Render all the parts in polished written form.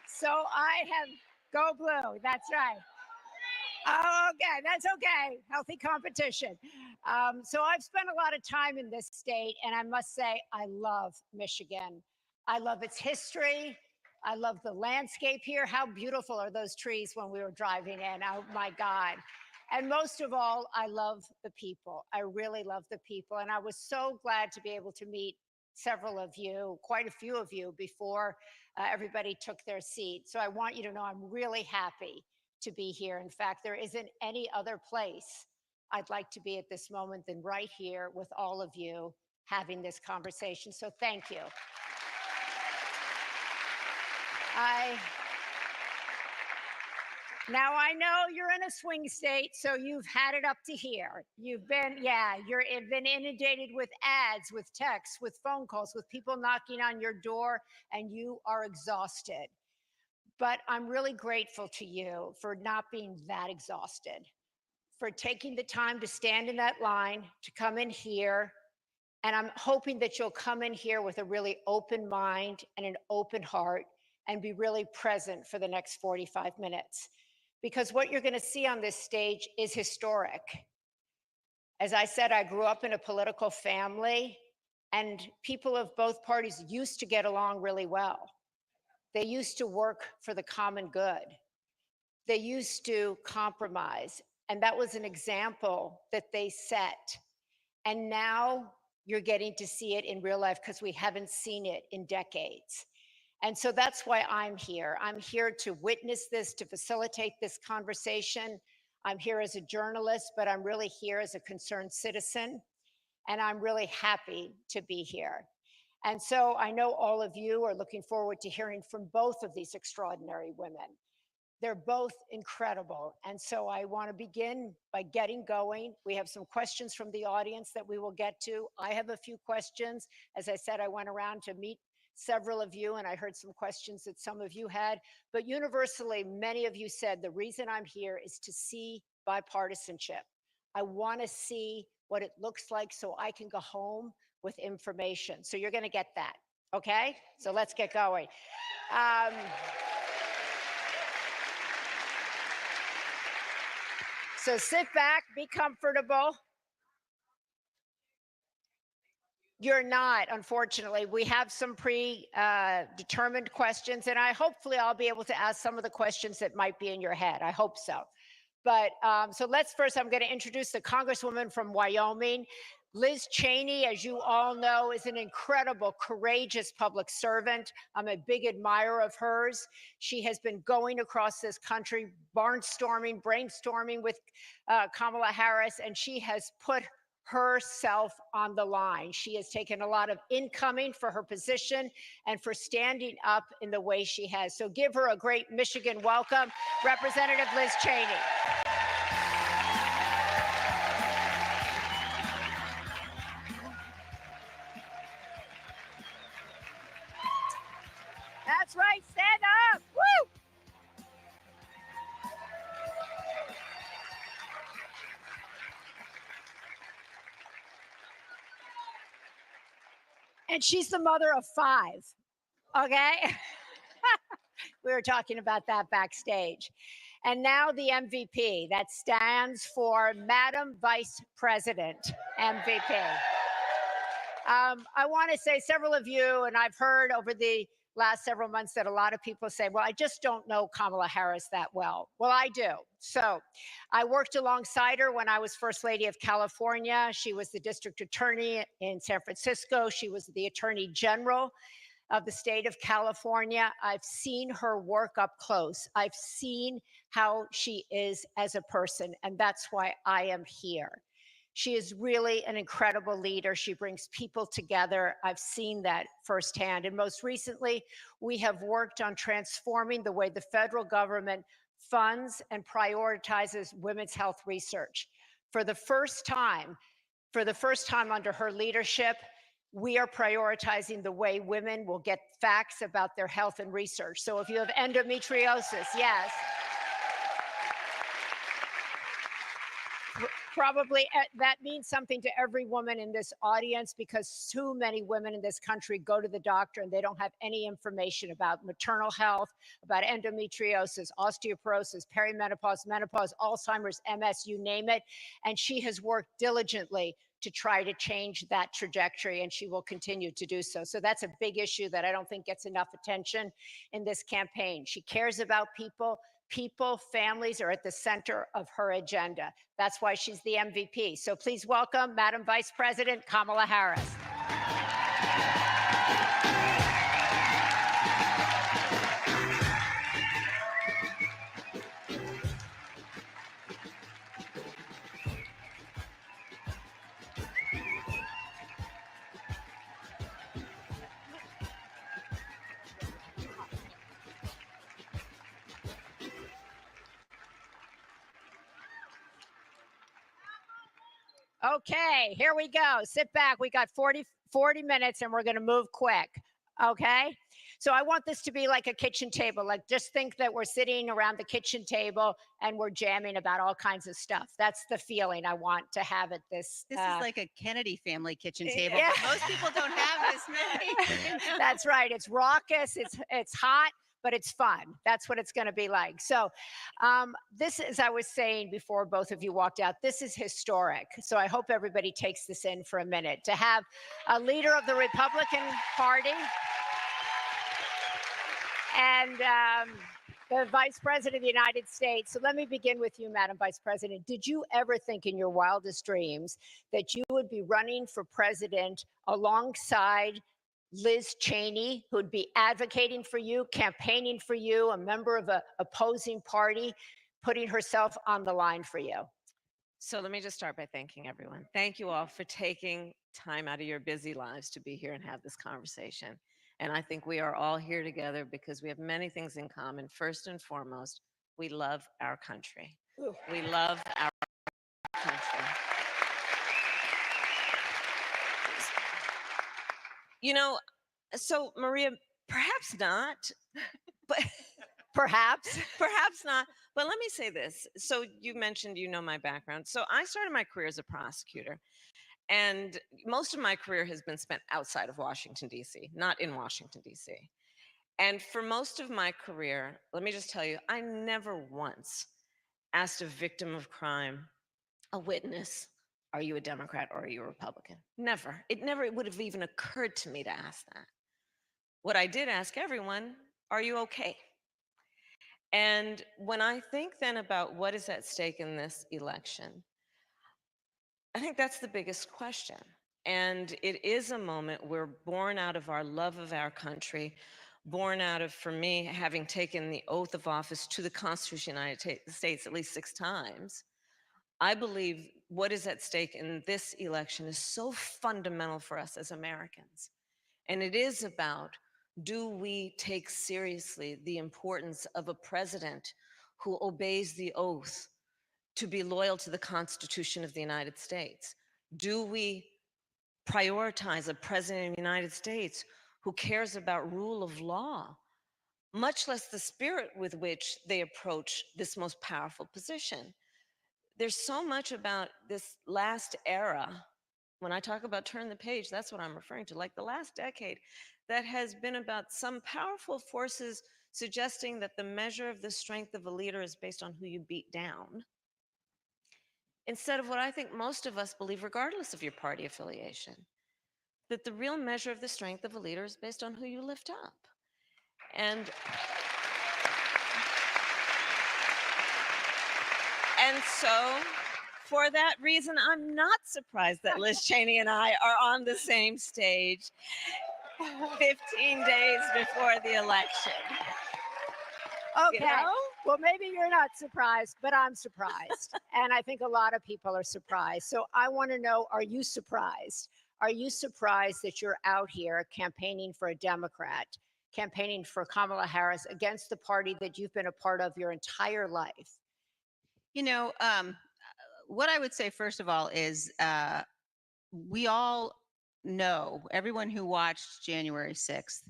So I have, go blue, that's right. Oh, okay, that's okay. Healthy competition. So I've spent a lot of time in this state, and I must say, I love Michigan. I love its history. I love the landscape here. How beautiful are those trees when we were driving in? Oh my God. And most of all, I love the people. I really love the people. And I was so glad to be able to meet several of you, quite a few of you, before everybody took their seat. So I want you to know I'm really happy to be here. In fact, there isn't any other place I'd like to be at this moment than right here with all of you having this conversation. So thank you. Now I know you're in a swing state, so you've had it up to here. You've been, you've been inundated with ads, with texts, with phone calls, with people knocking on your door, and you are exhausted. But I'm really grateful to you for not being that exhausted, for taking the time to stand in that line, to come in here. And I'm hoping that you'll come in here with a really open mind and an open heart and be really present for the next 45 minutes. Because what you're going to see on this stage is historic. As I said, I grew up in a political family, and people of both parties used to get along really well. They used to work for the common good. They used to compromise. And that was an example that they set. And now you're getting to see it in real life because we haven't seen it in decades. And so that's why I'm here. I'm here to witness this, to facilitate this conversation. I'm here as a journalist, but I'm really here as a concerned citizen. And I'm really happy to be here. And so I know all of you are looking forward to hearing from both of these extraordinary women. They're both incredible. And so I want to begin by getting going. We have some questions from the audience that we will get to. I have a few questions. As I said, I went around to meet several of you, and I heard some questions that some of you had. But universally, many of you said the reason I'm here is to see bipartisanship. I want to see what it looks like so I can go home with information. So you're going to get that. Okay? So let's get going. So sit back, be comfortable. You're not, unfortunately. We have some predetermined questions, and hopefully I'll be able to ask some of the questions that might be in your head. I hope so. But so I'm going to introduce the Congresswoman from Wyoming. Liz Cheney, as you all know, is an incredible, courageous public servant. I'm a big admirer of hers. She has been going across this country, brainstorming with Kamala Harris, and she has put herself on the line. She has taken a lot of incoming for her position and for standing up in the way she has. So give her a great Michigan welcome, Representative Liz Cheney. That's right, stand up, woo! And she's the mother of 5, okay? We were talking about that backstage. And now the MVP, that stands for Madam Vice President, MVP. I want to say several of you, and I've heard over the last several months that a lot of people say, well, I just don't know Kamala Harris that well. Well, I do. So I worked alongside her when I was First Lady of California. She was the district attorney in San Francisco. She was the attorney general of the state of California. I've seen her work up close. I've seen how she is as a person, and that's why I am here. She is really an incredible leader. She brings people together. I've seen that firsthand. And most recently, we have worked on transforming the way the federal government funds and prioritizes women's health research. For the first time under her leadership, we are prioritizing the way women will get facts about their health and research. So if you have endometriosis, yes. probably that means something to every woman in this audience, because too many women in this country go to the doctor and they don't have any information about maternal health, about endometriosis, osteoporosis, perimenopause, menopause, Alzheimer's, MS, you name it. And she has worked diligently to try to change that trajectory, and she will continue to do so. So that's a big issue that I don't think gets enough attention in this campaign. She cares about people. People, families are at the center of her agenda. That's why she's the MVP. So please welcome Madam Vice President Kamala Harris. Okay, here we go. Sit back. We got 40 minutes and we're going to move quick. Okay? So I want this to be like a kitchen table. Like, just think that we're sitting around the kitchen table and we're jamming about all kinds of stuff. That's the feeling I want to have at this. This is like a Kennedy family kitchen table. Yeah. But most people don't have this many. That's right. It's raucous. It's hot, but it's fun. That's what it's going to be like. So this, as I was saying before both of you walked out, this is historic. So I hope everybody takes this in for a minute. To have a leader of the Republican Party and the Vice President of the United States. So let me begin with you, Madam Vice President. Did you ever think in your wildest dreams that you would be running for president alongside Liz Cheney, who'd be advocating for you, campaigning for you, a member of an opposing party, putting herself on the line for you? So let me just start by thanking everyone. Thank you all for taking time out of your busy lives to be here and have this conversation. And I think we are all here together because we have many things in common. First and foremost, we love our country. Ooh. We love our country. You know, so Maria, perhaps not, but perhaps not. But let me say this. So you mentioned, you know, my background. So I started my career as a prosecutor. And most of my career has been spent outside of Washington, D.C., not in Washington, D.C. And for most of my career, let me just tell you, I never once asked a victim of crime, a witness, are you a Democrat or are you a Republican? Never. It never would have even occurred to me to ask that. What I did ask everyone, are you okay? And when I think then about what is at stake in this election, I think that's the biggest question. And it is a moment we're born out of our love of our country, born out of, for me, having taken the oath of office to the Constitution of the United States at least 6 times. I believe what is at stake in this election is so fundamental for us as Americans. And it is about, do we take seriously the importance of a president who obeys the oath to be loyal to the Constitution of the United States? Do we prioritize a president of the United States who cares about rule of law, much less the spirit with which they approach this most powerful position? There's so much about this last era. When I talk about turn the page, that's what I'm referring to, like the last decade, that has been about some powerful forces suggesting that the measure of the strength of a leader is based on who you beat down, instead of what I think most of us believe, regardless of your party affiliation, that the real measure of the strength of a leader is based on who you lift up. And so, for that reason, I'm not surprised that Liz Cheney and I are on the same stage 15 days before the election. Okay. You know? Well, maybe you're not surprised, but I'm surprised. And I think a lot of people are surprised. So I want to know, are you surprised? Are you surprised that you're out here campaigning for a Democrat, campaigning for Kamala Harris against the party that you've been a part of your entire life? You know, what I would say, first of all, is we all know, everyone who watched January 6th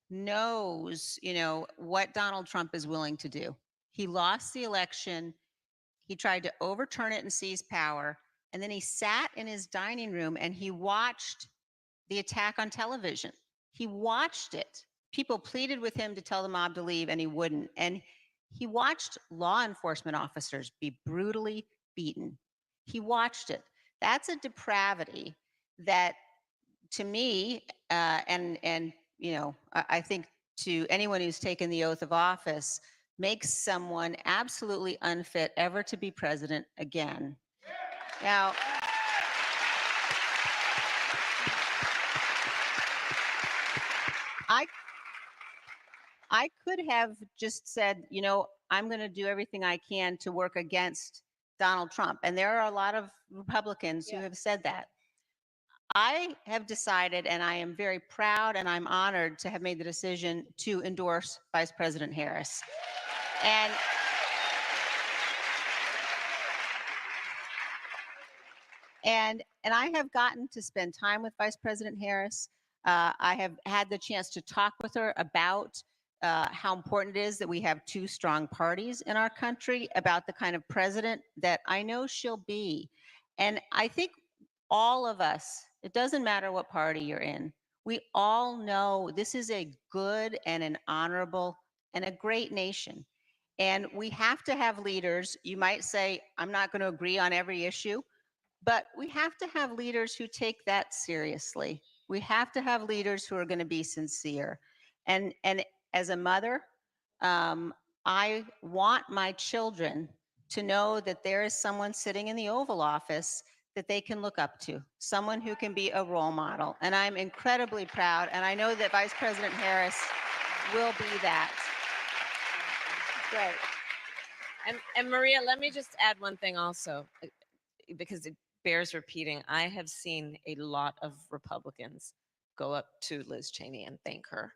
knows, you know, what Donald Trump is willing to do. He lost the election. He tried to overturn it and seize power. And then he sat in his dining room and he watched the attack on television. He watched it. People pleaded with him to tell the mob to leave, and he wouldn't. And he watched law enforcement officers be brutally beaten. He watched it. That's a depravity that, to me, and you know, I think to anyone who's taken the oath of office, makes someone absolutely unfit ever to be president again. Now, I could have just said, you know, I'm going to do everything I can to work against Donald Trump. And there are a lot of Republicans who have said that. I have decided, and I am very proud and I'm honored to have made the decision to endorse Vice President Harris. And I have gotten to spend time with Vice President Harris. I have had the chance to talk with her about how important it is that we have two strong parties in our country, about the kind of president that I know she'll be. And I think all of us, it doesn't matter what party you're in, we all know this is a good and an honorable and a great nation. And we have to have leaders. You might say, I'm not going to agree on every issue, but we have to have leaders who take that seriously. We have to have leaders who are going to be sincere. And as a mother, I want my children to know that there is someone sitting in the Oval Office that they can look up to, someone who can be a role model. And I'm incredibly proud, and I know that Vice President Harris will be that. Great. And Maria, let me just add one thing also, because it bears repeating. I have seen a lot of Republicans go up to Liz Cheney and thank her.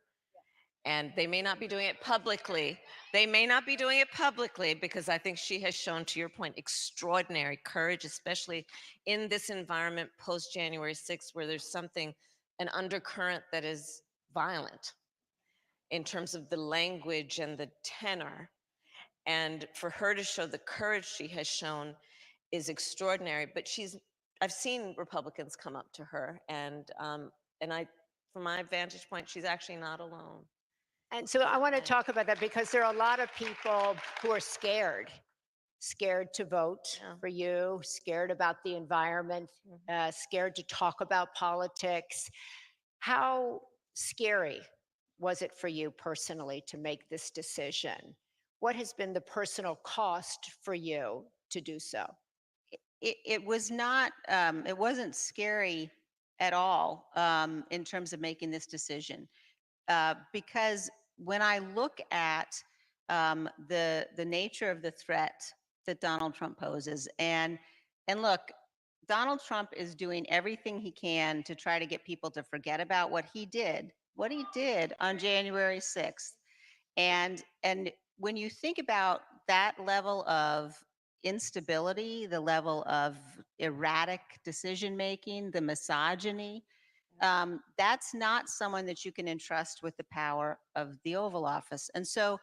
And they may not be doing it publicly. They may not be doing it publicly because I think she has shown, to your point, extraordinary courage, especially in this environment post January 6th, where there's something, an undercurrent that is violent in terms of the language and the tenor. And for her to show the courage she has shown is extraordinary. But I've seen Republicans come up to her, and I, from my vantage point, she's actually not alone. And so I want to talk about that because there are a lot of people who are scared to vote for you, scared about the environment, scared to talk about politics. How scary was it for you personally to make this decision? What has been the personal cost for you to do so? It was not, it wasn't scary at all in terms of making this decision. Because when I look at the nature of the threat that Donald Trump poses, and look, Donald Trump is doing everything he can to try to get people to forget about what he did on January 6th. And when you think about that level of instability, the level of erratic decision making, the misogyny, that's not someone that you can entrust with the power of the Oval Office. And so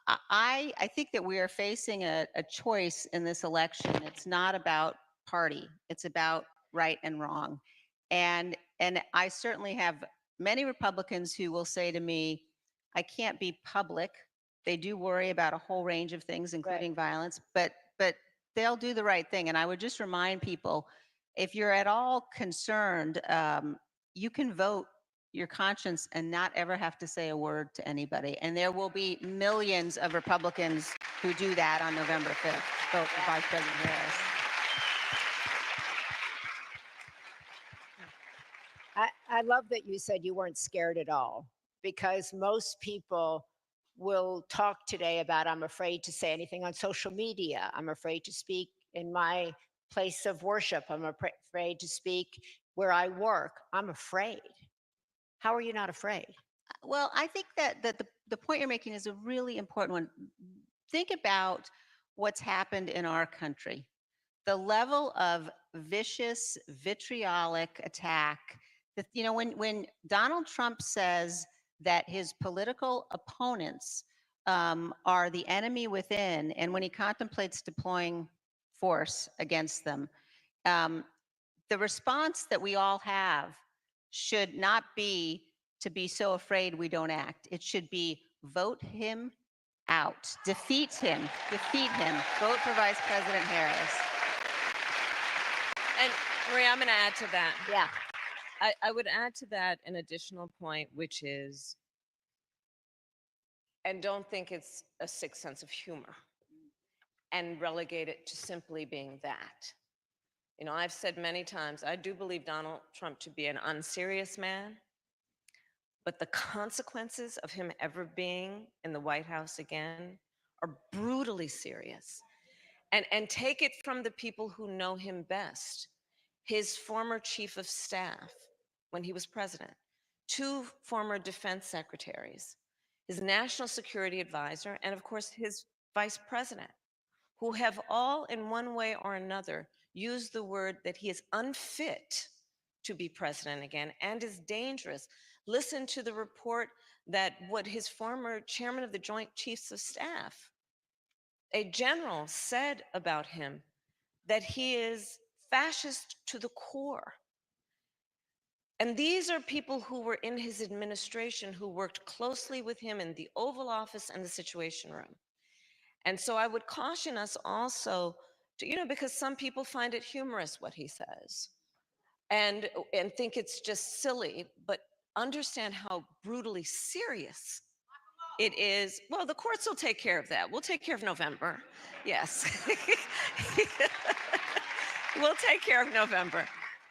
I think that we are facing a choice in this election. It's not about party. It's about right and wrong. And I certainly have many Republicans who will say to me, I can't be public. They do worry about a whole range of things, including violence, but they'll do the right thing. And I would just remind people, if you're at all concerned, you can vote your conscience and not ever have to say a word to anybody. And there will be millions of Republicans who do that on November 5th. Vote for Vice President Harris. I love that you said you weren't scared at all, because most people will talk today about, I'm afraid to say anything on social media. I'm afraid to speak in my place of worship. I'm afraid to speak where I work. I'm afraid. How are you not afraid? Well, I think that the point you're making is a really important one. Think about what's happened in our country. The level of vicious, vitriolic attack that, you know, when Donald Trump says that his political opponents are the enemy within, and when he contemplates deploying force against them, um, the response that we all have should not be to be so afraid we don't act. It should be vote him out, defeat him, vote for Vice President Harris. And Maria, I'm going to add to that. Yeah. I would add to that an additional point, which is, and don't think it's a sick sense of humor and relegate it to simply being that. You know, I've said many times, I do believe Donald Trump to be an unserious man, but the consequences of him ever being in the White House again are brutally serious. And take it from the people who know him best. His former chief of staff when he was president, 2 former defense secretaries, his national security advisor, and of course his vice president, who have all in one way or another used the word that he is unfit to be president again and is dangerous. Listen to the report that what his former chairman of the Joint Chiefs of Staff, a general, said about him, that he is fascist to the core. And these are people who were in his administration, who worked closely with him in the Oval Office and the Situation Room. And so I would caution us also to, you know, because some people find it humorous what he says and think it's just silly, but understand how brutally serious it is. Well, the courts will take care of that. We'll take care of November. Yes. We'll take care of November.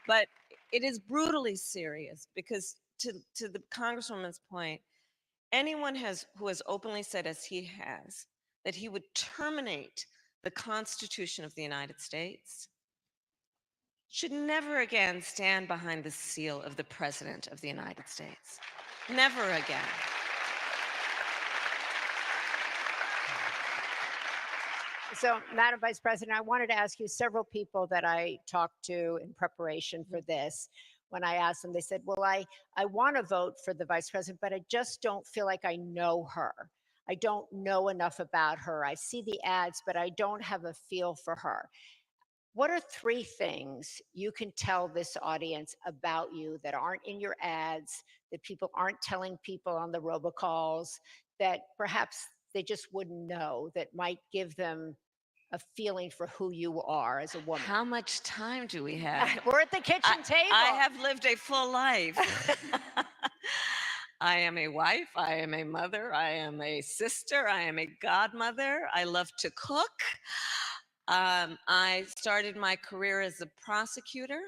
But it is brutally serious because to the Congresswoman's point, anyone who has openly said, as he has, that he would terminate the Constitution of the United States should never again stand behind the seal of the President of the United States. Never again. So, Madam Vice President, I wanted to ask you, several people that I talked to in preparation for this, when I asked them, they said, well, I want to vote for the Vice President, but I just don't feel like I know her. I don't know enough about her. I see the ads, but I don't have a feel for her. What are 3 things you can tell this audience about you that aren't in your ads, that people aren't telling people on the robocalls, that perhaps they just wouldn't know, that might give them a feeling for who you are as a woman? How much time do we have? We're at the kitchen table. I have lived a full life. I am a wife, I am a mother, I am a sister, I am a godmother, I love to cook. I started my career as a prosecutor.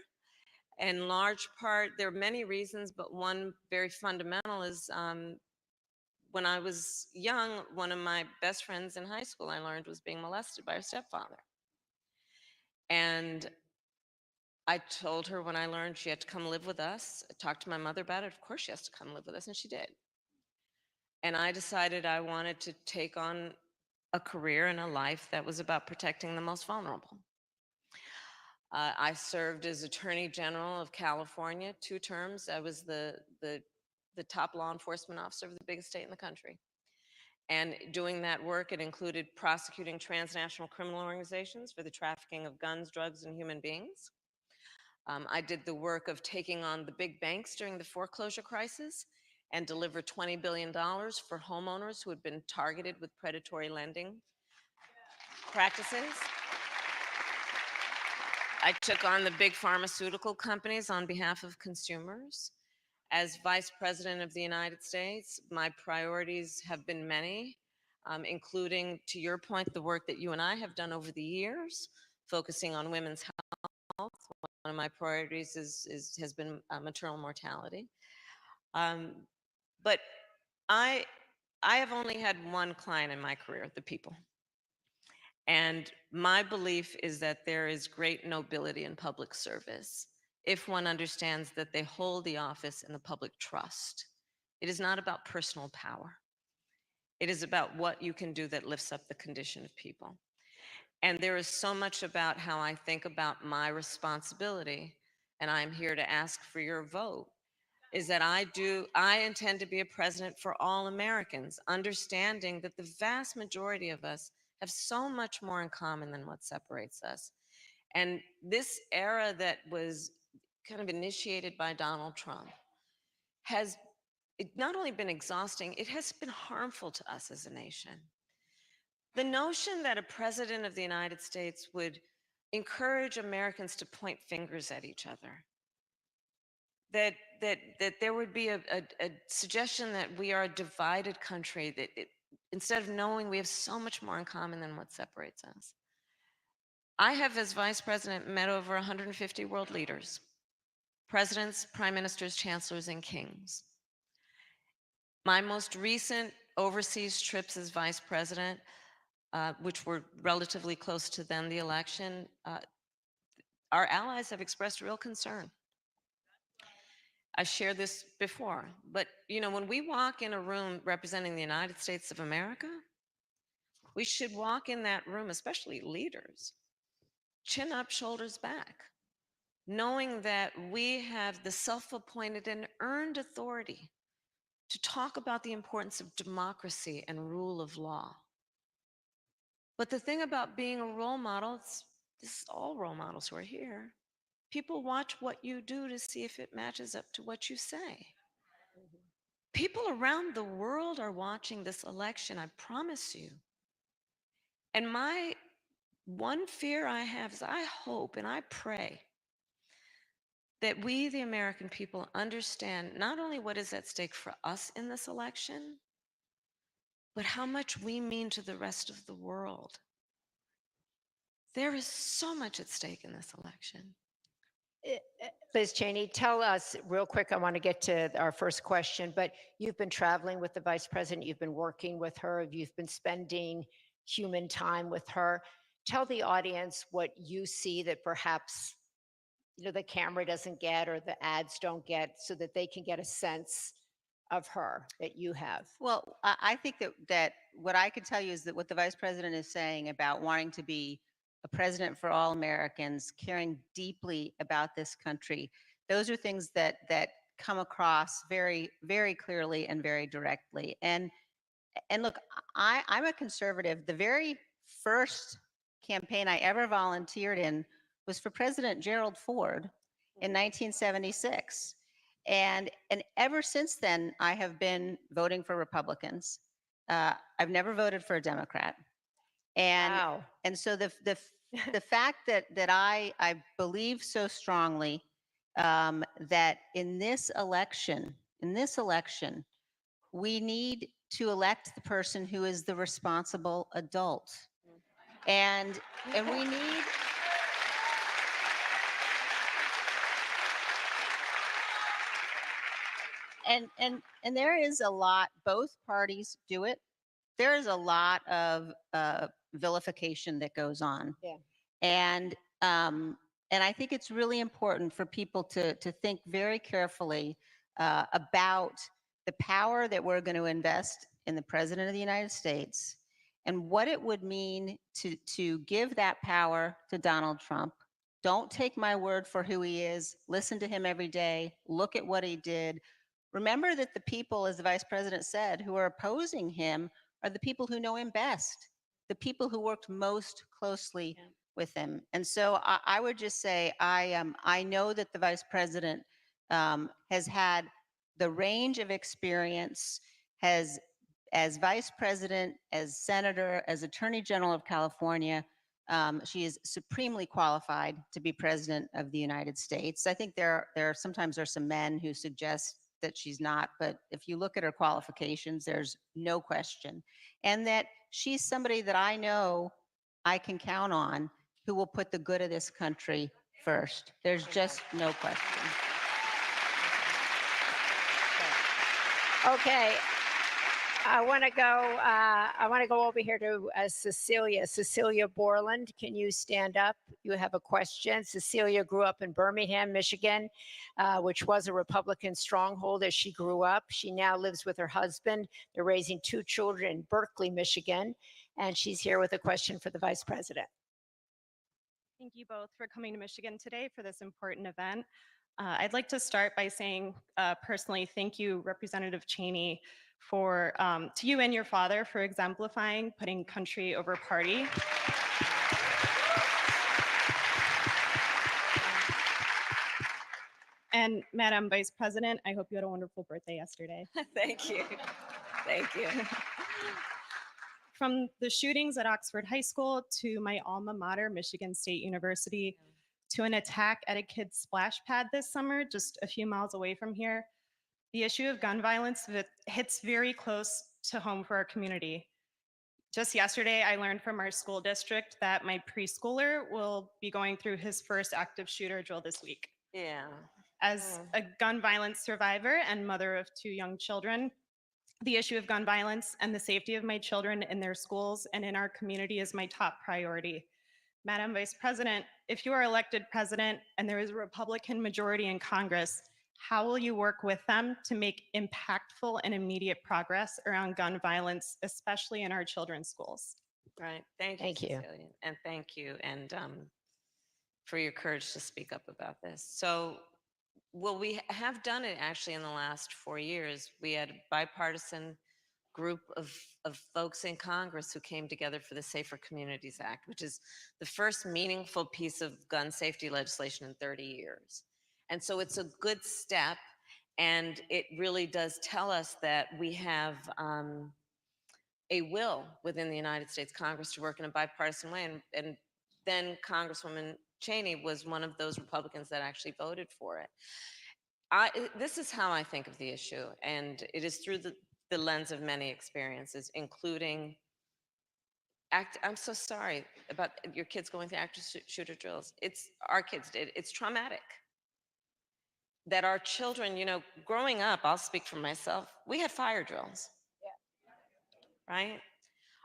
In large part, there are many reasons, but one very fundamental is when I was young, one of my best friends in high school, I learned, was being molested by her stepfather. And I told her when I learned she had to come live with us. I talked to my mother about it. Of course she has to come live with us, and she did. And I decided I wanted to take on a career and a life that was about protecting the most vulnerable. I served as Attorney General of California 2 terms. I was the top law enforcement officer of the biggest state in the country. And doing that work, it included prosecuting transnational criminal organizations for the trafficking of guns, drugs, and human beings. I did the work of taking on the big banks during the foreclosure crisis and delivered $20 billion for homeowners who had been targeted with predatory lending practices. I took on the big pharmaceutical companies on behalf of consumers. As Vice President of the United States, my priorities have been many, including, to your point, the work that you and I have done over the years, focusing on women's health. One of my priorities has been maternal mortality. But I have only had one client in my career, the people. And my belief is that there is great nobility in public service if one understands that they hold the office in the public trust. It is not about personal power. It is about what you can do that lifts up the condition of people. And there is so much about how I think about my responsibility, and I'm here to ask for your vote, is that I intend to be a president for all Americans, understanding that the vast majority of us have so much more in common than what separates us. And this era that was kind of initiated by Donald Trump has not only been exhausting, it has been harmful to us as a nation. The notion that a president of the United States would encourage Americans to point fingers at each other, that there would be a suggestion that we are a divided country, that instead of knowing we have so much more in common than what separates us. I have, as vice president, met over 150 world leaders, presidents, prime ministers, chancellors, and kings. My most recent overseas trips as vice president, which were relatively close to then the election, our allies have expressed real concern. I shared this before, but when we walk in a room representing the United States of America, we should walk in that room, especially leaders, chin up, shoulders back, knowing that we have the self-appointed and earned authority to talk about the importance of democracy and rule of law. But the thing about being a role model, this is all role models who are here. People watch what you do to see if it matches up to what you say. People around the world are watching this election, I promise you. And my one fear I have is I hope and I pray that we, the American people, understand not only what is at stake for us in this election, but how much we mean to the rest of the world. There is so much at stake in this election. Liz Cheney, tell us real quick. I want to get to our first question, but you've been traveling with the vice president. You've been working with her. You've been spending human time with her. Tell the audience what you see that perhaps the camera doesn't get or the ads don't get, so that they can get a sense of her that you have. Well, I think that what I could tell you is that what the vice president is saying about wanting to be a president for all Americans, caring deeply about this country, those are things that come across very, very clearly and very directly. And look, I'm a conservative. The very first campaign I ever volunteered in was for President Gerald Ford in 1976. And ever since then, I have been voting for Republicans. I've never voted for a Democrat. And Wow. and so the fact that I believe so strongly that in this election, we need to elect the person who is the responsible adult. And we need and there is a lot, both parties do it. There is a lot of vilification that goes on. Yeah. And I think it's really important for people to think very carefully about the power that we're going to invest in the President of the United States and what it would mean to give that power to Donald Trump. Don't take my word for who he is. Listen to him every day. Look at what he did. Remember that the people, as the vice president said, who are opposing him are the people who know him best, the people who worked most closely with him. And so I would just say I know that the vice president has had the range of experience, has as vice president, as senator, as attorney general of California. She is supremely qualified to be president of the United States. I think there sometimes are some men who suggest that she's not, but if you look at her qualifications, there's no question. And that she's somebody that I know I can count on who will put the good of this country first. There's just no question. Okay. I want to go. I want to go over here to Cecilia Borland. Can you stand up? You have a question. Cecilia grew up in Birmingham, Michigan, which was a Republican stronghold as she grew up. She now lives with her husband. They're raising 2 children in Berkeley, Michigan, and she's here with a question for the vice president. Thank you both for coming to Michigan today for this important event. I'd like to start by saying personally, thank you, Representative Cheney, for to you and your father for exemplifying putting country over party. And Madam Vice President, I hope you had a wonderful birthday yesterday. Thank you. Thank you. From the shootings at Oxford High School to my alma mater, Michigan State University, to an attack at a kid's splash pad this summer, just a few miles away from here, the issue of gun violence hits very close to home for our community. Just yesterday, I learned from our school district that my preschooler will be going through his first active shooter drill this week. Yeah. As a gun violence survivor and mother of 2 young children, the issue of gun violence and the safety of my children in their schools and in our community is my top priority. Madam Vice President, if you are elected president and there is a Republican majority in Congress, how will you work with them to make impactful and immediate progress around gun violence, especially in our children's schools? Right. Thank you, Thank you. Cecilia. And thank you. And for your courage to speak up about this. So, well, we have done it actually in the last 4 years. We had a bipartisan group of folks in Congress who came together for the Safer Communities Act, which is the first meaningful piece of gun safety legislation in 30 years. And so it's a good step, and it really does tell us that we have a will within the United States Congress to work in a bipartisan way. And then Congresswoman Cheney was one of those Republicans that actually voted for it. This is how I think of the issue, and it is through the lens of many experiences, including I'm so sorry about your kids going through active shooter drills. It's our kids did. It's traumatic. That our children, growing up, I'll speak for myself, we had fire drills. Yeah. Right?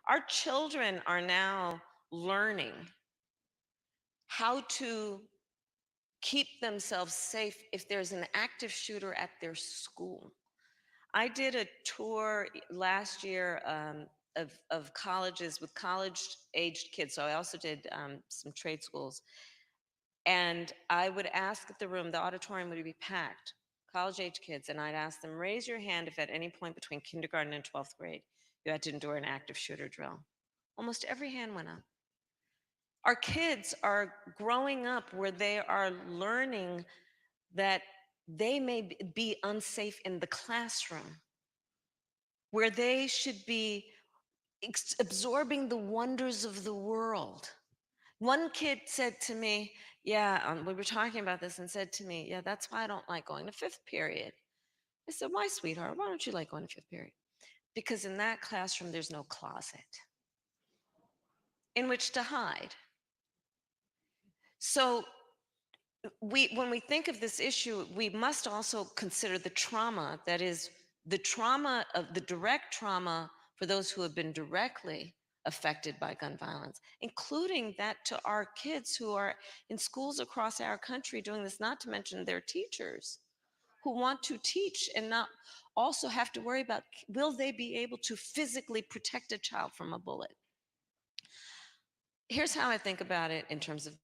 Our children are now learning how to keep themselves safe if there's an active shooter at their school. I did a tour last year of colleges with college-aged kids. So I also did some trade schools. And I would ask the auditorium would be packed, college-age kids, and I'd ask them, raise your hand if at any point between kindergarten and 12th grade you had to endure an active shooter drill. Almost every hand went up. Our kids are growing up where they are learning that they may be unsafe in the classroom, where they should be absorbing the wonders of the world. One kid said to me, we were talking about this, and said to me, yeah, that's why I don't like going to fifth period. I said, why, sweetheart? Why don't you like going to fifth period? Because in that classroom, there's no closet in which to hide. So when we think of this issue, we must also consider the trauma that is the trauma of the direct trauma for those who have been directly affected by gun violence, including that to our kids who are in schools across our country doing this, not to mention their teachers who want to teach and not also have to worry about, will they be able to physically protect a child from a bullet? Here's how I think about it in terms of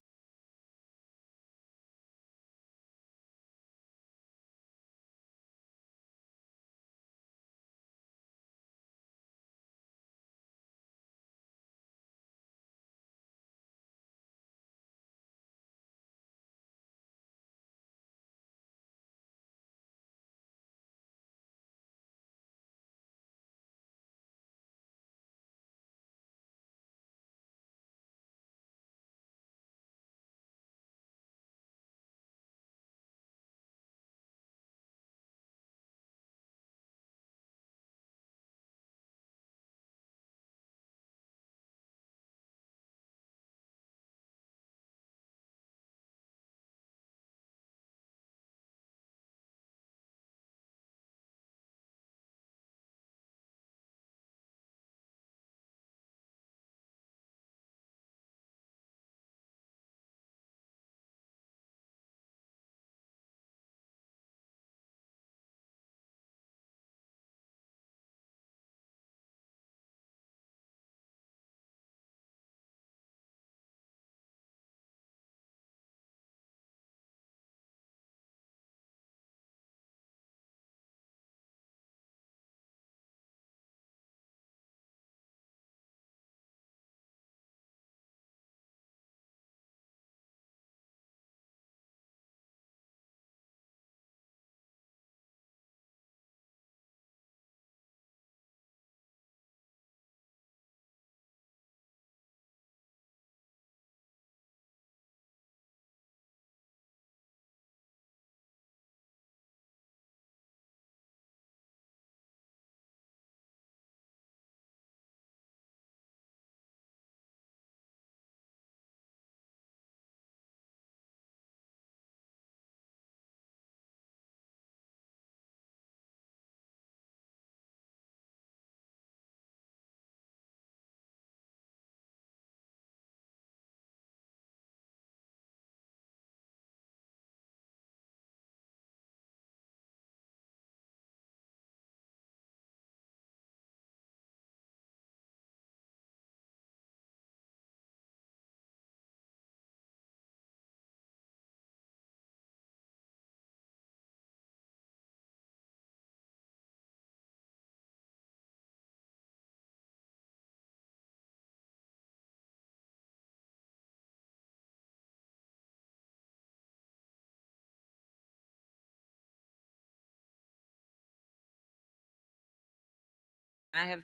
I have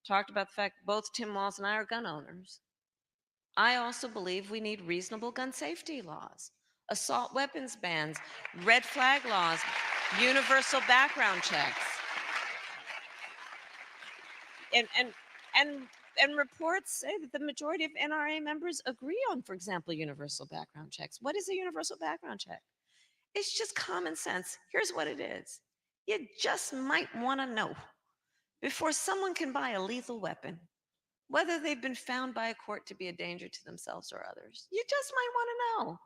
talked about the fact both Tim Walz and I are gun owners. I also believe we need reasonable gun safety laws, assault weapons bans, red flag laws, universal background checks. And and and and reports say that the majority of NRA members agree on, for example, universal background checks. What is a universal background check? It's just common sense. Here's what it is. You just might want to know before someone can buy a lethal weapon whether they've been found by a court to be a danger to themselves or others. You just might want to know.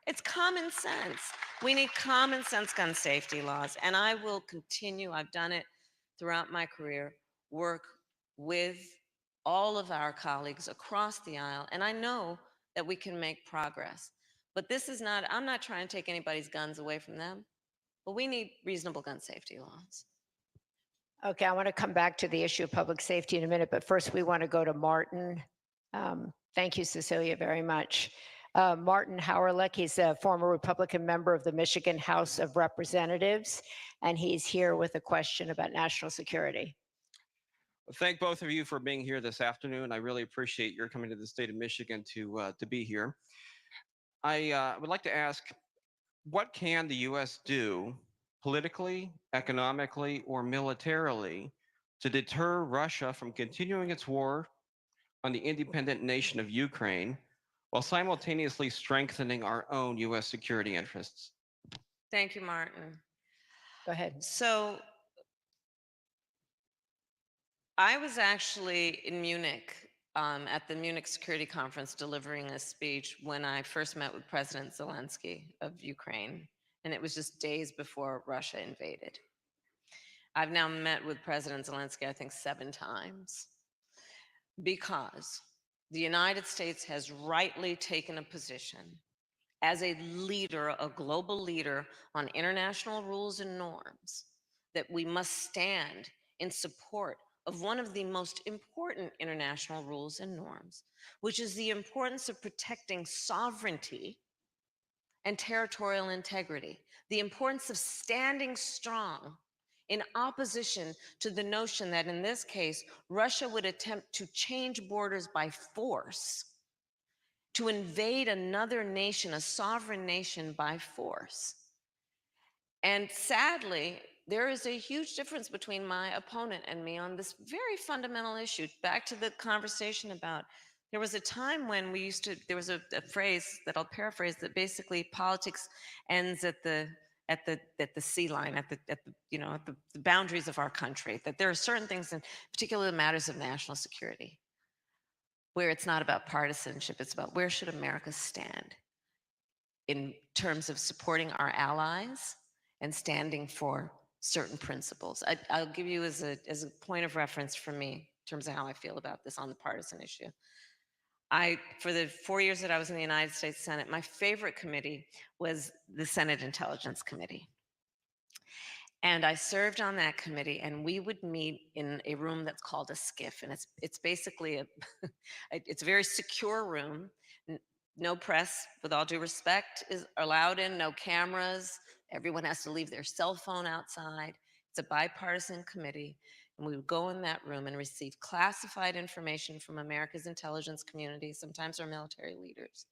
It's common sense. We need common sense gun safety laws. And I will continue, I've done it throughout my career, work with all of our colleagues across the aisle. And I know that we can make progress. But this is not, I'm not trying to take anybody's guns away from them, but we need reasonable gun safety laws. Okay, I want to come back to the issue of public safety in a minute, but first we want to go to Martin. Thank you, Cecilia, very much. Martin Hauerlich, he's a former Republican member of the Michigan House of Representatives, and he's here with a question about national security. Thank both of you for being here this afternoon. I really appreciate your coming to the state of Michigan to be here. I would like to ask, what can the U.S. do politically, economically, or militarily to deter Russia from continuing its war on the independent nation of Ukraine while simultaneously strengthening our own U.S. security interests? Thank you, Martin. Go ahead. So I was actually in Munich at the Munich Security Conference delivering a speech when I first met with President Zelensky of Ukraine. And it was just days before Russia invaded. I've now met with President Zelensky, I think 7 times, because the United States has rightly taken a position as a leader, a global leader on international rules and norms, that we must stand in support of one of the most important international rules and norms, which is the importance of protecting sovereignty and territorial integrity, the importance of standing strong in opposition to the notion that in this case, Russia would attempt to change borders by force, to invade another nation, a sovereign nation, by force. And sadly, there is a huge difference between my opponent and me on this very fundamental issue. Back to the conversation about, there was a time when we used to, there was a phrase that I'll paraphrase, that basically politics ends at the sea line, at the boundaries of our country. That there are certain things, in particular matters of national security, where it's not about partisanship, it's about where should America stand in terms of supporting our allies and standing for certain principles. I'll give you as a point of reference for me in terms of how I feel about this on the partisan issue. For the 4 years that I was in the United States Senate, my favorite committee was the Senate Intelligence Committee. And I served on that committee, and we would meet in a room that's called a SCIF, and it's basically it's a very secure room. No press, with all due respect, is allowed in, no cameras. Everyone has to leave their cell phone outside. It's a bipartisan committee, and we would go in that room and receive classified information from America's intelligence community, sometimes our military leaders,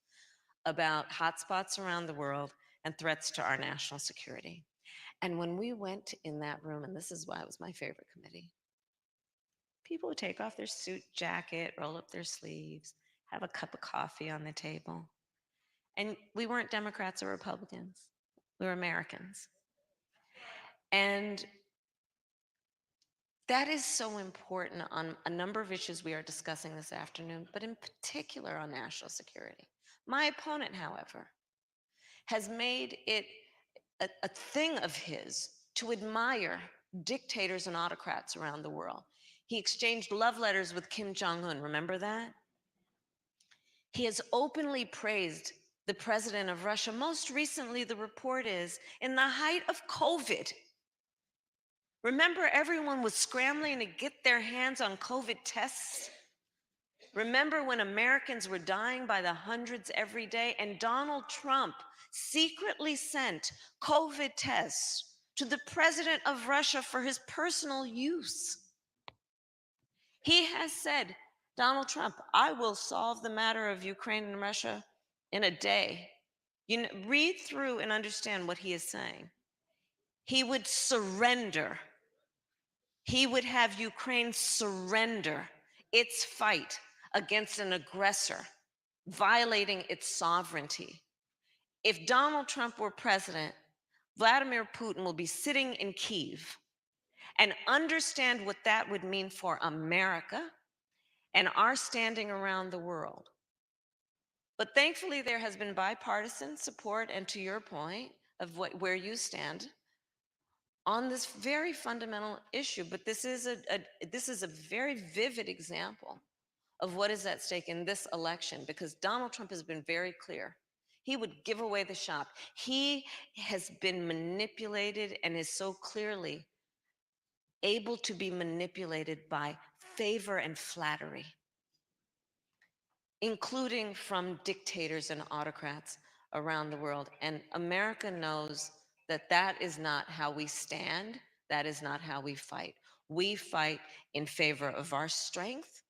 about hotspots around the world and threats to our national security. And when we went in that room, and this is why it was my favorite committee, people would take off their suit jacket, roll up their sleeves, have a cup of coffee on the table. And we weren't Democrats or Republicans. We were Americans. And that is so important on a number of issues we are discussing this afternoon, but in particular on national security. My opponent, however, has made it a thing of his to admire dictators and autocrats around the world. He exchanged love letters with Kim Jong-un, remember that? He has openly praised the president of Russia. Most recently, the report is, in the height of COVID. Remember, everyone was scrambling to get their hands on COVID tests? Remember when Americans were dying by the hundreds every day, and Donald Trump secretly sent COVID tests to the president of Russia for his personal use? He has said, Donald Trump, I will solve the matter of Ukraine and Russia in a day. You know, read through and understand what he is saying. He would surrender. He would have Ukraine surrender its fight against an aggressor, violating its sovereignty. If Donald Trump were president, Vladimir Putin will be sitting in Kyiv and understand what that would mean for America and our standing around the world. But thankfully, there has been bipartisan support, and to your point of where you stand on this very fundamental issue. But this is a very vivid example of what is at stake in this election, because Donald Trump has been very clear. He would give away the shop. He has been manipulated and is so clearly able to be manipulated by favor and flattery, including from dictators and autocrats around the world. And America knows that that is not how we stand. That is not how we fight. We fight in favor of our strength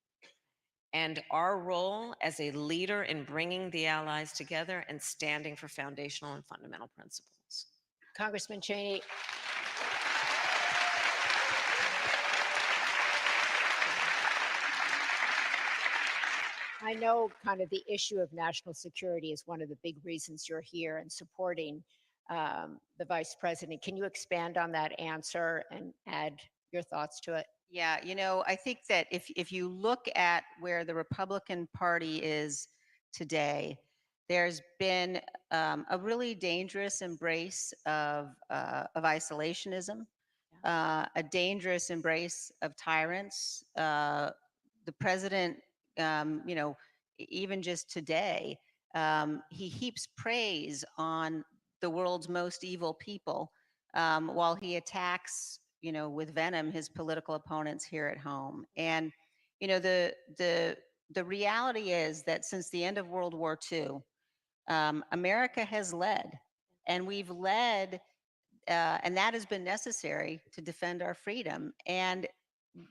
and our role as a leader in bringing the allies together and standing for foundational and fundamental principles. Congressman Cheney. I know kind of the issue of national security is one of the big reasons you're here and supporting the vice president. Can you expand on that answer and add your thoughts to it? Yeah, you know, I think that if you look at where the Republican Party is today, there's been a really dangerous embrace of isolationism, a dangerous embrace of tyrants. The president, you know, even just today, he heaps praise on the world's most evil people while he attacks, you know, with venom his political opponents here at home. And you know, the reality is that since the end of World War II, America has led, and we've led, and that has been necessary to defend our freedom. And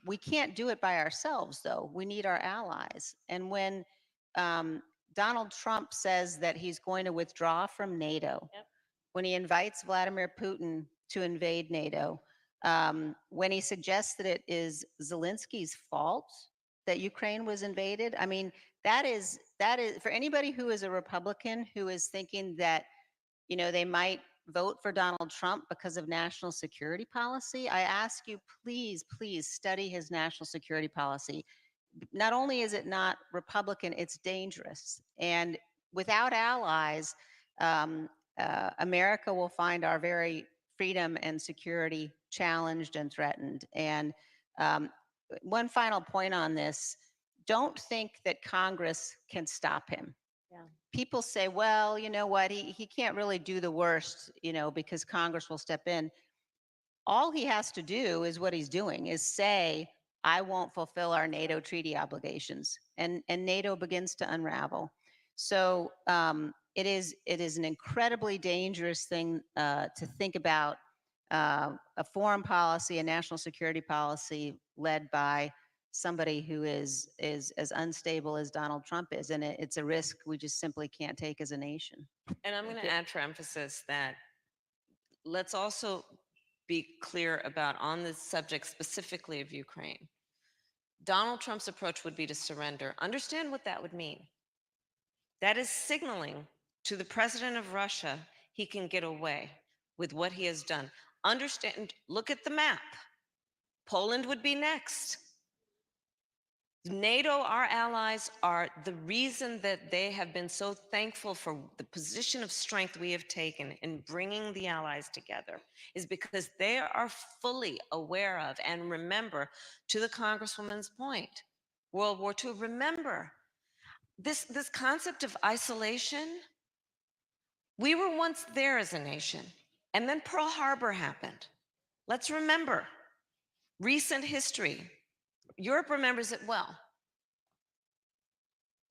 we can't do it by ourselves, though. We need our allies. And when Donald Trump says that he's going to withdraw from NATO, when he invites Vladimir Putin to invade NATO, when he suggests that it is Zelensky's fault that Ukraine was invaded, I mean, that is for anybody who is a Republican who is thinking that, you know, they might vote for Donald Trump because of national security policy. I ask you, please, please study his national security policy. Not only is it not Republican, it's dangerous. And without allies, America will find our very freedom and security challenged and threatened. And one final point on this, don't think that Congress can stop him. Yeah. People say, well, you know what, he can't really do the worst, you know, because Congress will step in. All he has to do is what he's doing, is say, I won't fulfill our NATO treaty obligations, and NATO begins to unravel. So it is an incredibly dangerous thing to think about a foreign policy, a national security policy led by somebody who is as unstable as Donald Trump is, and it's a risk we just simply can't take as a nation. And I'm going to add for emphasis that let's also be clear about, on this subject specifically of Ukraine, Donald Trump's approach would be to surrender. Understand what that would mean. That is signaling to the president of Russia he can get away with what he has done. Understand, look at the map. Poland would be next. NATO, our allies, are the reason that they have been so thankful for the position of strength we have taken in bringing the allies together, is because they are fully aware of, and remember, to the Congresswoman's point, World War II, remember, this concept of isolation, we were once there as a nation, and then Pearl Harbor happened. Let's remember recent history. Europe remembers it well.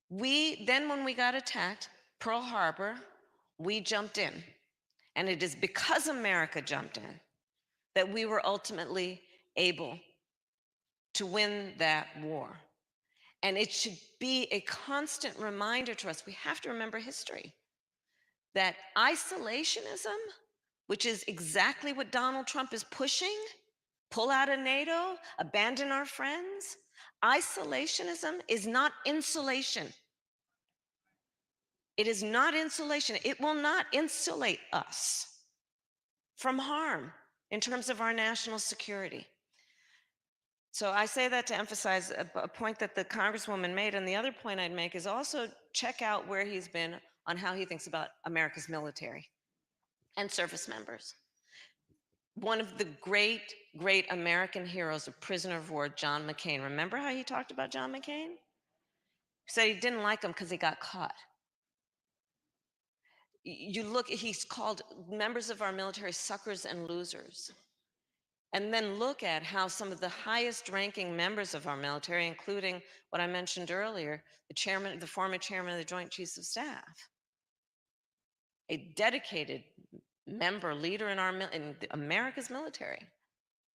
When we got attacked, Pearl Harbor, we jumped in. And it is because America jumped in that we were ultimately able to win that war. And it should be a constant reminder to us. We have to remember history. That isolationism, which is exactly what Donald Trump is pushing, pull out of NATO, abandon our friends. Isolationism is not insulation. It is not insulation. It will not insulate us from harm in terms of our national security. So I say that to emphasize a point that the Congresswoman made. And the other point I'd make is also check out where he's been on how he thinks about America's military and service members. One of the great, great American heroes, a prisoner of war, John McCain. Remember how he talked about John McCain? He said he didn't like him because he got caught. You look, he's called members of our military suckers and losers. And then look at how some of the highest ranking members of our military, including what I mentioned earlier, the former chairman of the Joint Chiefs of Staff, a dedicated member, leader in America's military,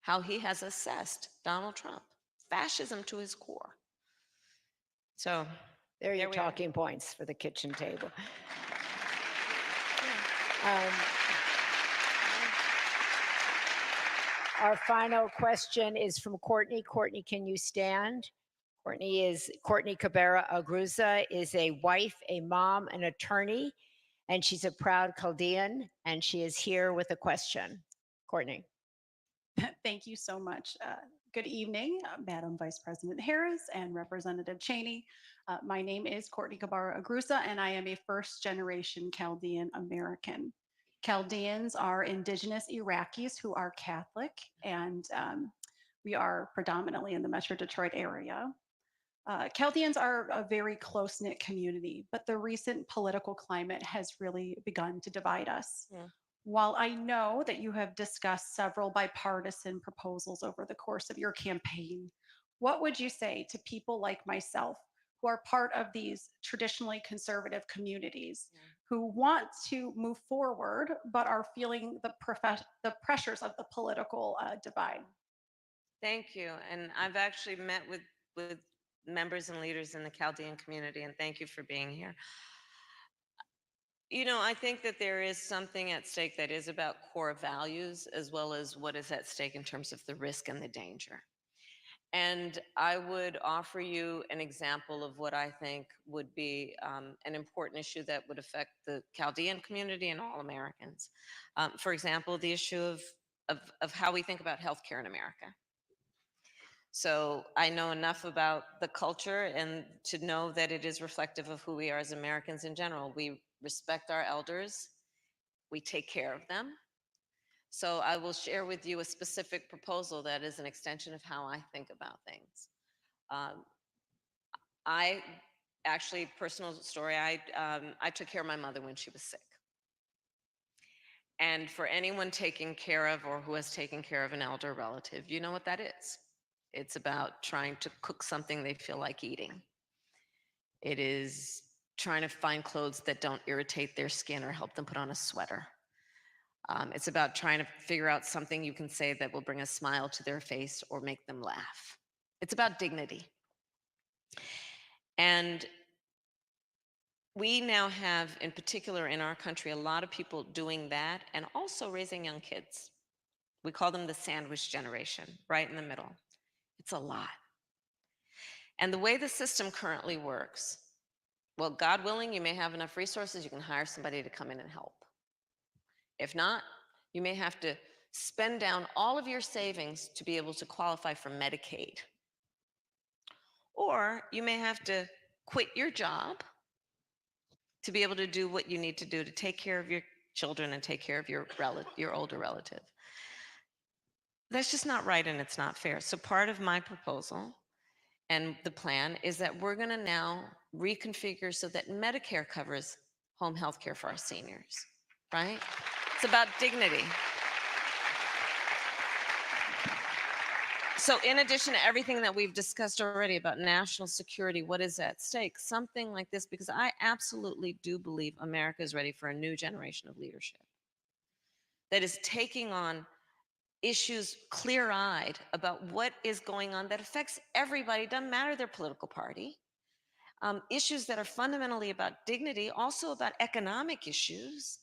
how he has assessed Donald Trump, fascism to his core. So There are your we are. talking points for the kitchen table. Our final question is from Courtney. Courtney, can you stand? Courtney Cabrera Agruza is a wife, a mom, an attorney, and she's a proud Chaldean, and she is here with a question. Courtney. Thank you so much. Good evening, Madam Vice President Harris and Representative Cheney. My name is Courtney Cabrera Agruza, and I am a first-generation Chaldean American. Chaldeans are indigenous Iraqis who are Catholic, and we are predominantly in the Metro Detroit area. Chaldeans are a very close-knit community, but the recent political climate has really begun to divide us. Yeah. While I know that you have discussed several bipartisan proposals over the course of your campaign, what would you say to people like myself who are part of these traditionally conservative communities who want to move forward but are feeling the pressures of the political divide? Thank you. And I've actually met with members and leaders in the Chaldean community, and thank you for being here. You know, I think that there is something at stake that is about core values as well as what is at stake in terms of the risk and the danger. And I would offer you an example of what I think would be an important issue that would affect the Chaldean community and all Americans. For example, the issue of how we think about healthcare in America. So I know enough about the culture and to know that it is reflective of who we are as Americans in general. We respect our elders. We take care of them. So I will share with you a specific proposal that is an extension of how I think about things. I actually, personal story, I took care of my mother when she was sick. And for anyone taking care of or who has taken care of an elder relative, you know what that is. It's about trying to cook something they feel like eating. It is trying to find clothes that don't irritate their skin or help them put on a sweater. It's about trying to figure out something you can say that will bring a smile to their face or make them laugh. It's about dignity. And we now have, in particular in our country, a lot of people doing that and also raising young kids. We call them the sandwich generation, right in the middle. It's a lot. And the way the system currently works, well, God willing, you may have enough resources, you can hire somebody to come in and help. If not, you may have to spend down all of your savings to be able to qualify for Medicaid. Or you may have to quit your job to be able to do what you need to do to take care of your children and take care of your older relative. That's just not right and it's not fair. So part of my proposal and the plan is that we're going to now reconfigure so that Medicare covers home health care for our seniors, right? It's about dignity. So in addition to everything that we've discussed already about national security, what is at stake? Something like this, because I absolutely do believe America is ready for a new generation of leadership that is taking on issues clear-eyed about what is going on that affects everybody, doesn't matter their political party. Issues that are fundamentally about dignity, also about economic issues,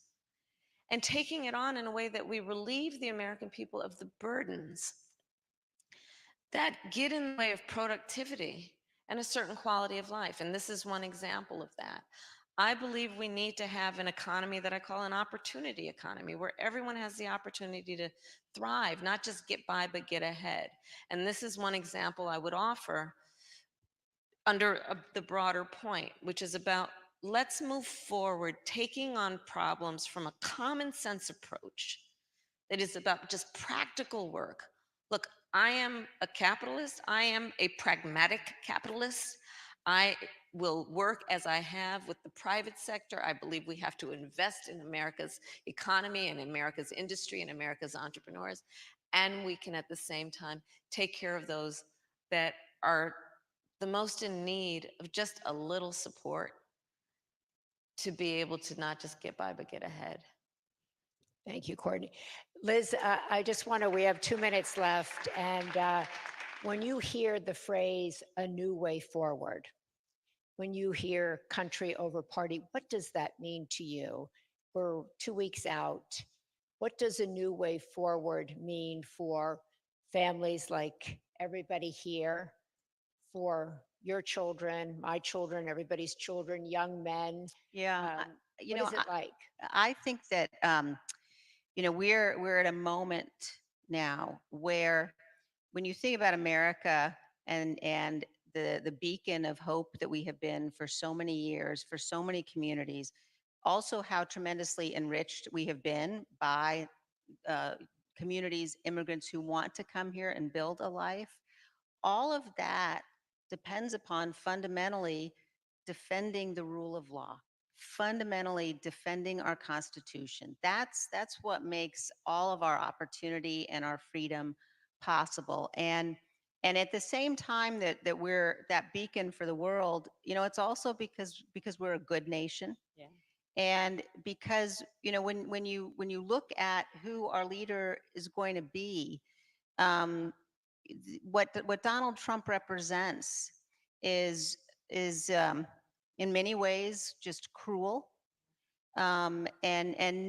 and taking it on in a way that we relieve the American people of the burdens that get in the way of productivity and a certain quality of life. And this is one example of that. I believe we need to have an economy that I call an opportunity economy, where everyone has the opportunity to thrive, not just get by, but get ahead. And this is one example I would offer under the broader point, which is about let's move forward, taking on problems from a common sense approach that is about just practical work. Look, I am a capitalist. I am a pragmatic capitalist. I will work as I have with the private sector. I believe we have to invest in America's economy and America's industry and America's entrepreneurs. And we can at the same time take care of those that are the most in need of just a little support to be able to not just get by, but get ahead. Thank you, Courtney. Liz, I just want to, we have 2 minutes left. And when you hear the phrase, a new way forward, when you hear country over party, what does that mean to you? We're 2 weeks out. What does a new way forward mean for families like everybody here, for your children, my children, everybody's children, young men? Yeah, What is it like? I think that we're at a moment now where, when you think about America and the beacon of hope that we have been for so many years, for so many communities, also how tremendously enriched we have been by communities, immigrants who want to come here and build a life. All of that depends upon fundamentally defending the rule of law, fundamentally defending our Constitution. That's what makes all of our opportunity and our freedom possible. And at the same time that we're that beacon for the world, it's also because we're a good nation. Yeah. And because when you look at who our leader is going to be, what Donald Trump represents is in many ways just cruel, and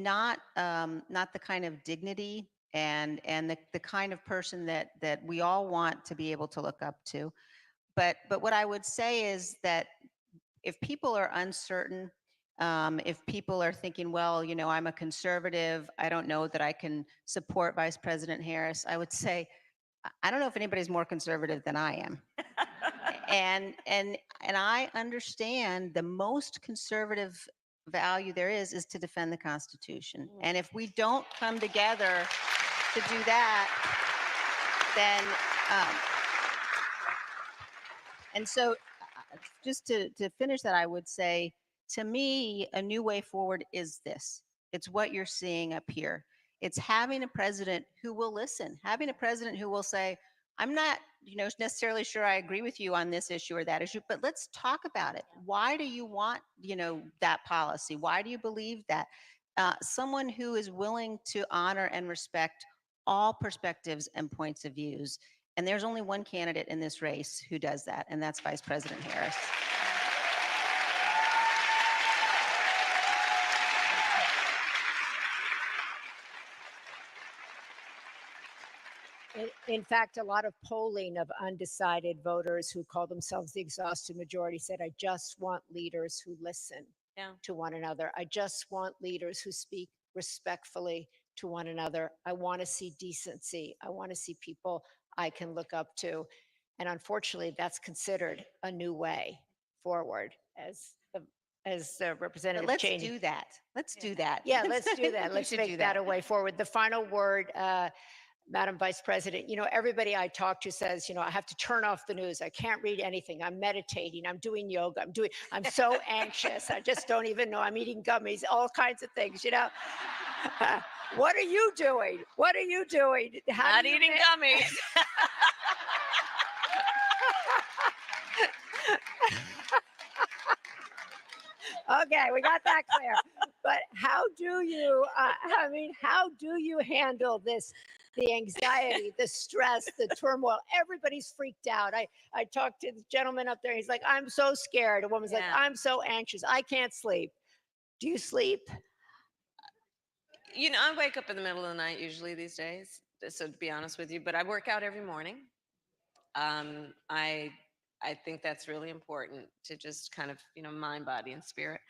not the kind of dignity and the kind of person that we all want to be able to look up to. But what I would say is that if people are uncertain, if people are thinking, well, I'm a conservative, I don't know that I can support Vice President Harris, I would say, I don't know if anybody's more conservative than I am. And I understand the most conservative value there is to defend the Constitution. And if we don't come together to do that, then and so just to finish that, I would say, to me, a new way forward is this. It's what you're seeing up here. It's having a president who will listen, having a president who will say, I'm not, necessarily sure I agree with you on this issue or that issue, but let's talk about it. Why do you want, that policy? Why do you believe that? Someone who is willing to honor and respect all perspectives and points of views. And there's only one candidate in this race who does that, and that's Vice President Harris. In fact, a lot of polling of undecided voters who call themselves the exhausted majority said, I just want leaders who listen to one another. I just want leaders who speak respectfully to one another. I want to see decency. I want to see people I can look up to. And unfortunately, that's considered a new way forward, as Representative Let's Cheney. do that. Let's do that. Yeah, let's do that. We Let's should make do that a way forward. The final word, Madam Vice President, everybody I talk to says, I have to turn off the news. I can't read anything. I'm meditating. I'm doing yoga. I'm so anxious. I just don't even know. I'm eating gummies, all kinds of things, What are you doing? What are you doing? Not eating gummies. Okay, we got that clear. But how do you, I mean, how do you handle this, the anxiety, the stress, the turmoil? Everybody's freaked out. I talked to the gentleman up there. He's like, I'm so scared. A woman's like, Yeah. I'm so anxious. I can't sleep. Do you sleep? You know, I wake up in the middle of the night usually these days. So to be honest with you, but I work out every morning. Um, I I think that's really important to just kind of, you know, mind, body, and spirit.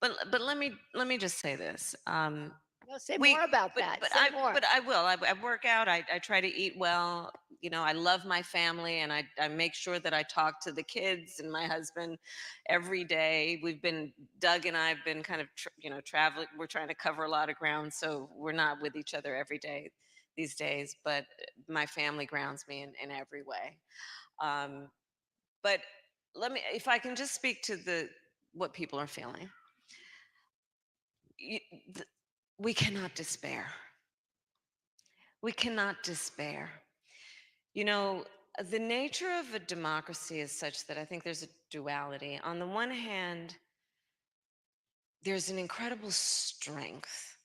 But let me just say this. No, say We more about that. Say more. but I will. I work out. I try to eat well. You know, I love my family, and I make sure that I talk to the kids and my husband every day. Doug and I have been kind of you know, traveling. We're trying to cover a lot of ground, so we're not with each other every day these days. But my family grounds me in every way. Um, but if I can just speak to the what people are feeling. You, th- we cannot despair. We cannot despair. You know, the nature of a democracy is such that I think there's a duality. On the one hand, there's an incredible strength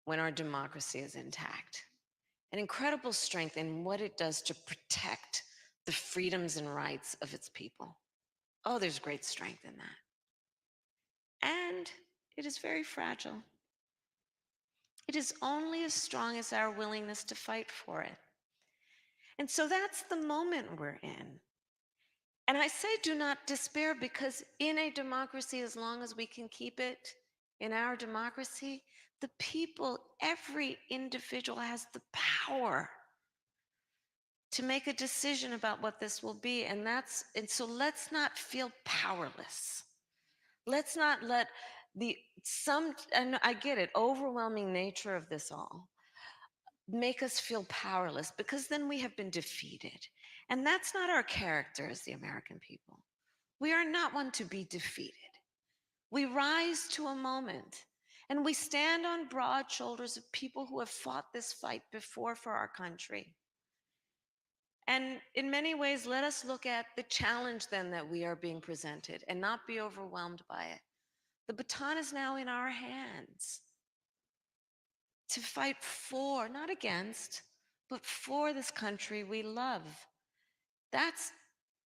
when our democracy is intact, an incredible strength in what it does to protect the freedoms and rights of its people. Oh, there's great strength in that. And it is very fragile. It is only as strong as our willingness to fight for it. And so that's the moment we're in. And I say do not despair because in a democracy, as long as we can keep it in our democracy, the people, every individual has the power to make a decision about what this will be. And so let's not feel powerless. Let's not let and I get it, overwhelming nature of this all make us feel powerless because then we have been defeated. And that's not our character as the American people. We are not one to be defeated. We rise to a moment and we stand on broad shoulders of people who have fought this fight before for our country. And in many ways, let us look at the challenge then that we are being presented and not be overwhelmed by it. The baton is now in our hands to fight for, not against, but for this country we love. That's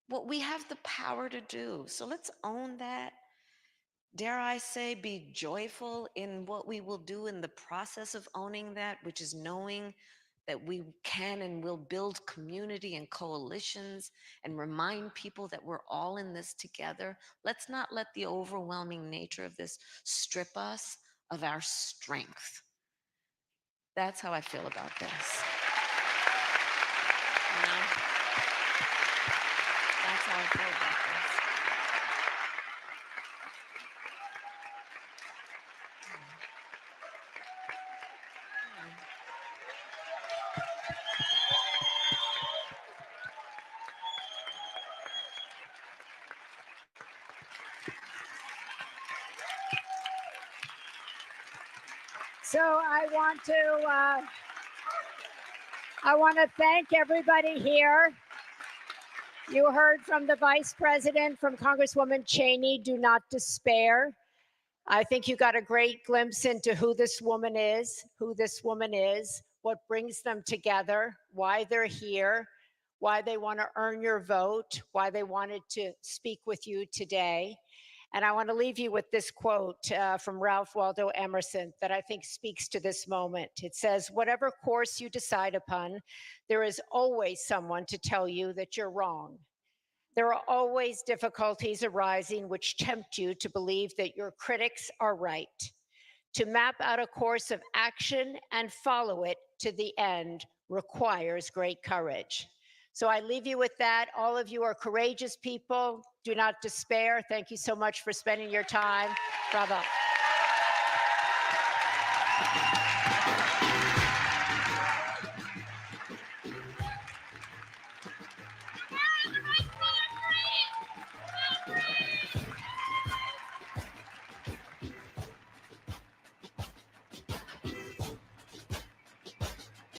what we have the power to do. So let's own that. Dare I say, be joyful in what we will do in the process of owning that, which is knowing that we can and will build community and coalitions and remind people that we're all in this together. Let's not let the overwhelming nature of this strip us of our strength. That's how I feel about this. You know? That's how I feel about this. So I want to thank everybody here. You heard from the Vice President, from Congresswoman Cheney, do not despair. I think you got a great glimpse into who this woman is, what brings them together, why they're here, why they want to earn your vote, why they wanted to speak with you today. And I want to leave you with this quote from Ralph Waldo Emerson that I think speaks to this moment. It says, whatever course you decide upon, there is always someone to tell you that you're wrong. There are always difficulties arising which tempt you to believe that your critics are right. To map out a course of action and follow it to the end requires great courage. So I leave you with that. All of you are courageous people. Do not despair. Thank you so much for spending your time. Bravo.